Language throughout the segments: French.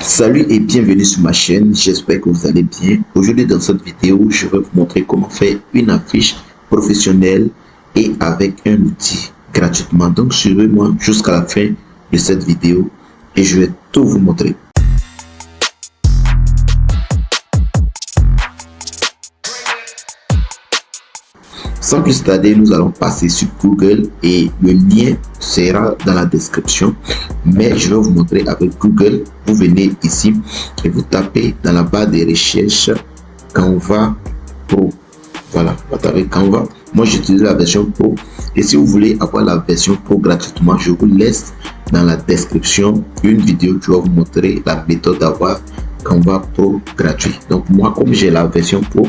Salut et bienvenue sur ma chaîne, j'espère que vous allez bien. Aujourd'hui dans cette vidéo, je vais vous montrer comment faire une affiche professionnelle et avec un outil gratuitement. Donc suivez-moi jusqu'à la fin de cette vidéo et je vais tout vous montrer. Sans plus tarder, nous allons passer sur Google et le lien sera dans la description. Mais je vais vous montrer avec Google. Vous venez ici et vous tapez dans la barre de recherche Canva Pro. Voilà, vous tapez Canva. Moi, j'utilise la version Pro. Et si vous voulez avoir la version Pro gratuitement, je vous laisse dans la description une vidéo qui va vous montrer la méthode d'avoir Canva Pro gratuit. Donc moi, comme j'ai la version Pro,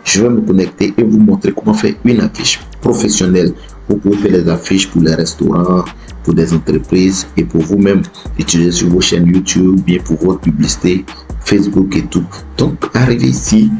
je vais me connecter et vous montrer comment faire une affiche professionnelle. Vous pouvez faire les affiches pour les restaurants, pour des entreprises et pour vous-même utiliser sur vos chaînes YouTube, bien pour votre publicité, Facebook et tout. Donc, arrivé ici,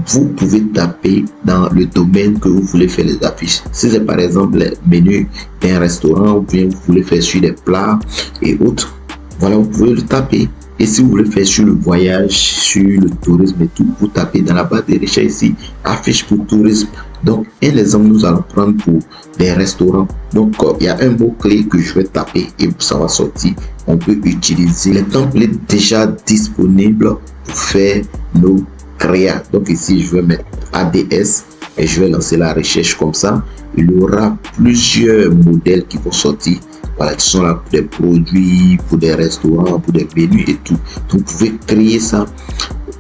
vous pouvez taper dans le domaine que vous voulez faire les affiches. Si c'est par exemple le menu d'un restaurant ou bien vous voulez faire sur des plats et autres, voilà, vous pouvez le taper. Et si vous voulez faire sur le voyage, sur le tourisme et tout, vous tapez dans la barre de recherche ici, affiche pour tourisme. Donc, un exemple, nous allons prendre pour des restaurants. Donc, il y a un mot-clé que je vais taper et ça va sortir. On peut utiliser les templates déjà disponibles pour faire nos créas. Donc, ici, je vais mettre ADS et je vais lancer la recherche comme ça. Il y aura plusieurs modèles qui vont sortir. Voilà, qui sont là pour des produits, pour des restaurants, pour des menus et tout. Donc, vous pouvez créer ça,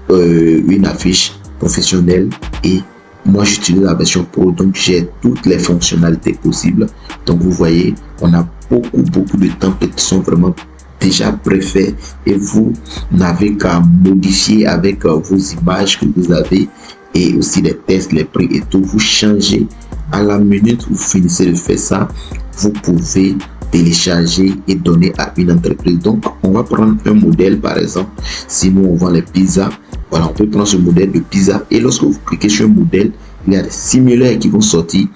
une affiche professionnelle. Et moi, j'utilise la version Pro, donc j'ai toutes les fonctionnalités possibles. Donc, vous voyez, on a beaucoup de templates qui sont vraiment déjà préfaits et vous n'avez qu'à modifier avec vos images que vous avez et aussi les tests, les prix et tout. Vous changez à la minute où vous finissez de faire ça, vous pouvez télécharger et donner à une entreprise. Donc, on va prendre un modèle, par exemple, si nous on vend les pizzas, voilà, on peut prendre ce modèle de pizza et lorsque vous cliquez sur un modèle, il y a des similaires qui vont sortir,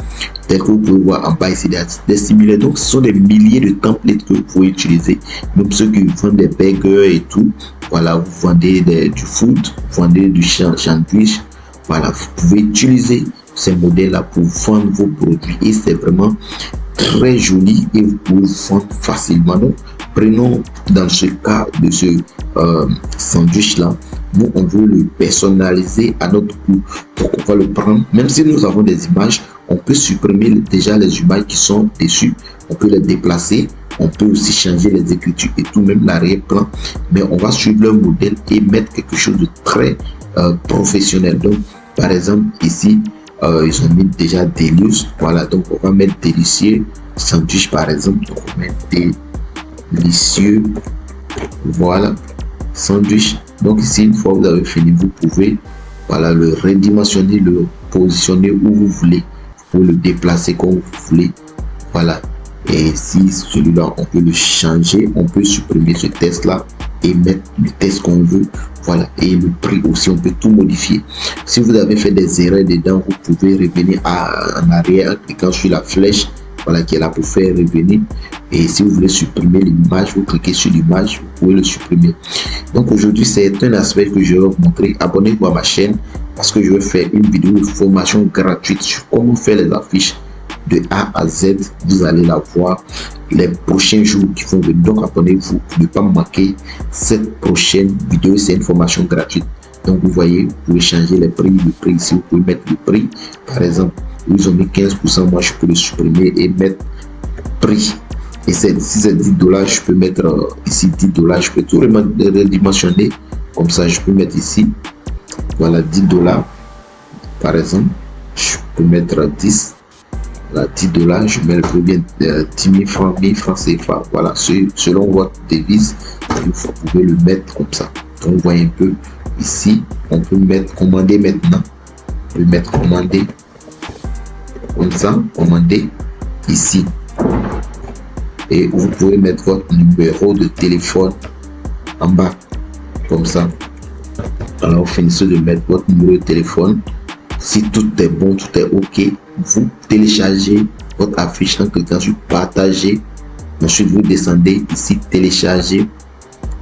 tel que vous pouvez voir en bas ici, des similaires. Donc, ce sont des milliers de templates que vous pouvez utiliser. Même ceux qui vendent des burgers et tout, voilà, vous vendez du food, vous vendez du sandwich, voilà, vous pouvez utiliser ces modèles-là pour vendre vos produits et c'est vraiment très joli et vous pouvez vendre facilement. Donc, prenons dans ce cas de ce sandwich là, nous on veut le personnaliser à notre goût. Donc on va le prendre, même si nous avons des images, on peut supprimer déjà les images qui sont dessus, on peut les déplacer, on peut aussi changer les écritures et tout, même l'arrière-plan, mais on va suivre le modèle et mettre quelque chose de très professionnel. Donc par exemple ici, ils ont mis déjà Delius, voilà, donc on va mettre délicieux sandwich par exemple, donc on va mettre délicieux, voilà, sandwich. Donc ici, une fois que vous avez fini, vous pouvez, voilà, le redimensionner, le positionner où vous voulez, vous pouvez le déplacer comme vous voulez, voilà. Et si celui-là on peut le changer, on peut supprimer ce test là et mettre le test qu'on veut, voilà. Et le prix aussi, on peut tout modifier. Si vous avez fait des erreurs dedans, vous pouvez revenir en arrière en cliquant sur la flèche, voilà, qui est là pour faire revenir. Et si vous voulez supprimer l'image, vous cliquez sur l'image, vous pouvez le supprimer. Donc aujourd'hui, c'est un aspect que je vais vous montrer. Abonnez-vous à ma chaîne parce que je vais faire une vidéo de formation gratuite sur comment faire les affiches de A à Z. Vous allez la voir les prochains jours qui vont venir. Donc abonnez-vous pour ne pas manquer cette prochaine vidéo. C'est une formation gratuite. Donc vous voyez, vous pouvez changer les prix, le prix ici, vous pouvez mettre le prix. Par exemple, ils ont mis 15%, moi je peux le supprimer et mettre prix. Et si c'est 10 $, je peux mettre ici 10 $. Je peux tout redimensionner comme ça. Je peux mettre ici, voilà, 10 $. Par exemple, je peux mettre 10. Voilà, 10 $. Je mets le prix bien 10 000 francs, 1000 francs CFA. Voilà, selon votre devise, vous pouvez le mettre comme ça. Donc, vous voyez un peu ici, on peut mettre commander maintenant. On peut mettre commander comme ça, commander ici. Et vous pouvez mettre votre numéro de téléphone en bas comme ça. Alors vous finissez de mettre votre numéro de téléphone. Si tout est bon, tout est ok, vous téléchargez votre affiche en cliquant sur partager. Ensuite vous descendez ici télécharger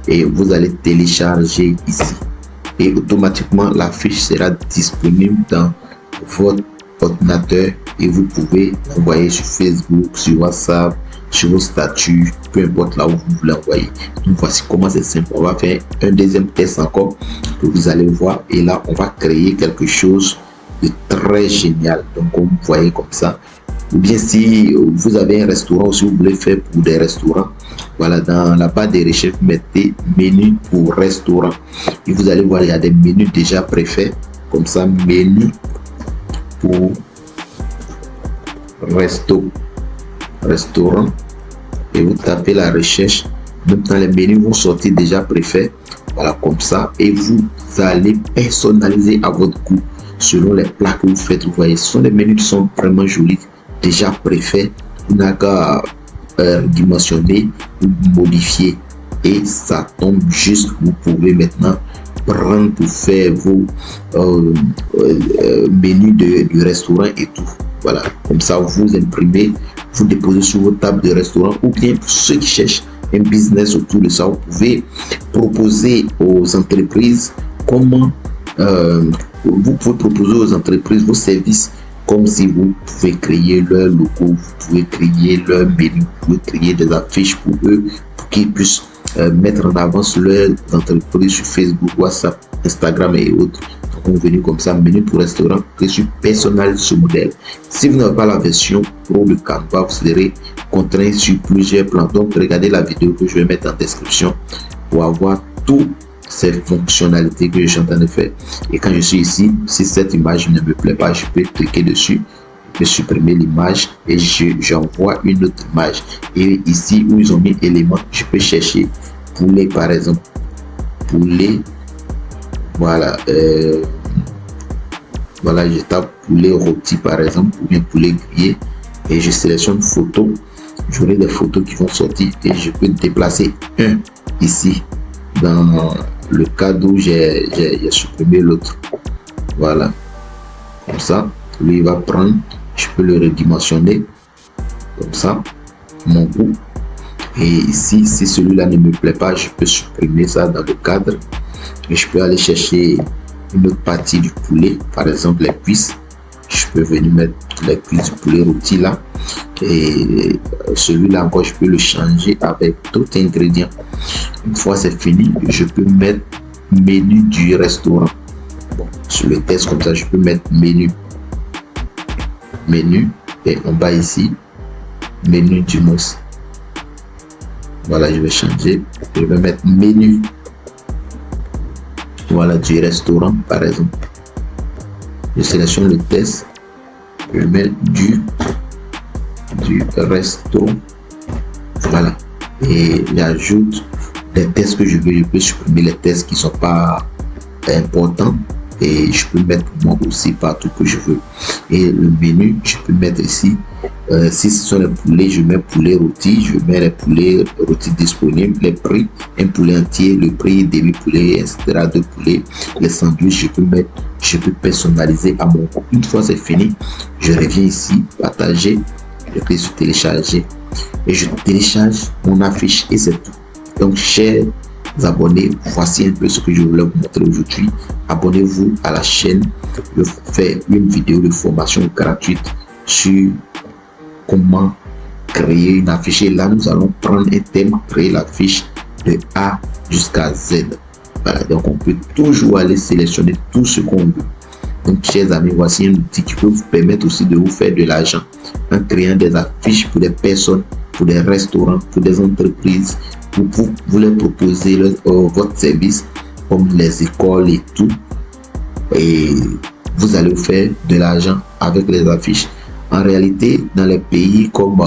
et vous allez télécharger ici. Et automatiquement, la fiche sera disponible dans votre ordinateur et vous pouvez l'envoyer sur Facebook, sur WhatsApp, sur vos statuts, peu importe là où vous voulez envoyer. Donc voici comment c'est simple. On va faire un deuxième test encore que vous allez voir, et là on va créer quelque chose de très génial. Donc comme vous voyez comme ça, ou bien si vous avez un restaurant, si vous voulez faire pour des restaurants, voilà, dans la barre des recherches, mettez menu pour restaurant et vous allez voir, il y a des menus déjà préfaits comme ça, menu pour restaurant, et vous tapez la recherche. Maintenant les menus vont sortir déjà préfaits, voilà, comme ça, et vous allez personnaliser à votre goût selon les plats que vous faites. Vous voyez, ce sont des menus qui sont vraiment jolis, déjà préfaits. Vous n'avez qu'à dimensionner ou modifier et ça tombe juste. Vous pouvez maintenant prendre pour faire vos menus du restaurant et tout. Voilà, comme ça vous imprimez, vous déposez sur votre table de restaurant, ou bien pour ceux qui cherchent un business autour de ça, vous pouvez proposer aux entreprises comment vous pouvez proposer aux entreprises vos services, comme si vous pouvez créer leur logo, vous pouvez créer leur menu, vous pouvez créer des affiches pour eux, pour qu'ils puissent mettre en avant leurs entreprises sur Facebook, WhatsApp, Instagram et autres. Donc on venu comme ça, menu pour restaurant, que je personnalise ce modèle. Si vous n'avez pas la version pro de Canva, vous serez contraint sur plusieurs plans. Donc regardez la vidéo que je vais mettre en description pour avoir toutes ces fonctionnalités que je suis en train de faire. Et quand je suis ici, si cette image ne me plaît pas, je peux cliquer dessus, je peux supprimer l'image et j'envoie une autre image. Et ici où ils ont mis éléments, je peux chercher poulet par exemple, poulet, voilà, voilà, je tape poulet rôti par exemple, ou bien poulet grillé, et je sélectionne photo. J'aurai des photos qui vont sortir et je peux déplacer un ici dans le cadre où j'ai supprimé l'autre. Voilà, comme ça, lui il va prendre, je peux le redimensionner comme ça, mon goût. Et ici, si celui-là ne me plaît pas, je peux supprimer ça dans le cadre et je peux aller chercher une autre partie du poulet, par exemple les cuisses. Je peux venir mettre les cuisses du poulet rôti là, et celui-là encore je peux le changer avec d'autres ingrédients. Une fois c'est fini, je peux mettre menu du restaurant. Bon, sur le test comme ça, je peux mettre menu, et en bas ici menu du mousse. Voilà, je vais changer, je vais mettre menu, voilà, du restaurant par exemple. Je sélectionne le test, je mets du restaurant, voilà, et j'ajoute les tests que je veux. Je peux supprimer les tests qui ne sont pas importants et je peux mettre moi aussi partout que je veux. Et le menu, je peux mettre ici, si ce sont les poulets, je mets poulet rôti, je mets les poulets rôtis disponibles, les prix, un poulet entier, le prix demi poulet, etc. de poulet, les sandwichs, je peux personnaliser à mon goût. Une fois c'est fini, je reviens ici, partager, je clique sur télécharger et je télécharge mon affiche et c'est tout. Donc chers abonnés, voici un peu ce que je voulais vous montrer aujourd'hui. Abonnez-vous à la chaîne, je fais une vidéo de formation gratuite sur comment créer une affiche. Et là nous allons prendre un thème, créer l'affiche de A jusqu'à Z. Voilà, donc on peut toujours aller sélectionner tout ce qu'on veut. Donc chers amis, voici un outil qui peut vous permettre aussi de vous faire de l'argent en créant des affiches pour des personnes, pour des restaurants, pour des entreprises. Vous leur proposez votre service comme les écoles et tout, et vous allez vous faire de l'argent avec les affiches. En réalité, dans les pays comme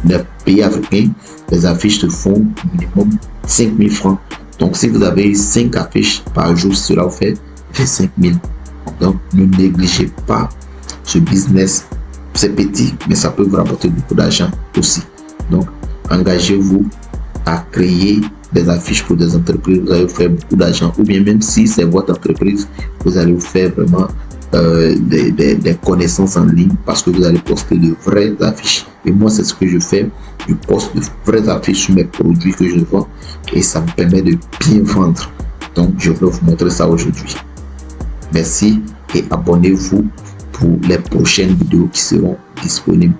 les pays africains, les affiches se font minimum 5 000 francs. Donc si vous avez 5 affiches par jour, cela vous fait 5 000. Donc ne négligez pas ce business. C'est petit, mais ça peut vous rapporter beaucoup d'argent aussi. Donc engagez-vous à créer des affiches pour des entreprises, vous allez vous faire beaucoup d'argent. Ou bien même si c'est votre entreprise, vous allez vous faire vraiment des connaissances en ligne parce que vous allez poster de vraies affiches. Et moi, c'est ce que je fais. Je poste de vraies affiches sur mes produits que je vends et ça me permet de bien vendre. Donc, je vais vous montrer ça aujourd'hui. Merci et abonnez-vous pour les prochaines vidéos qui seront disponibles.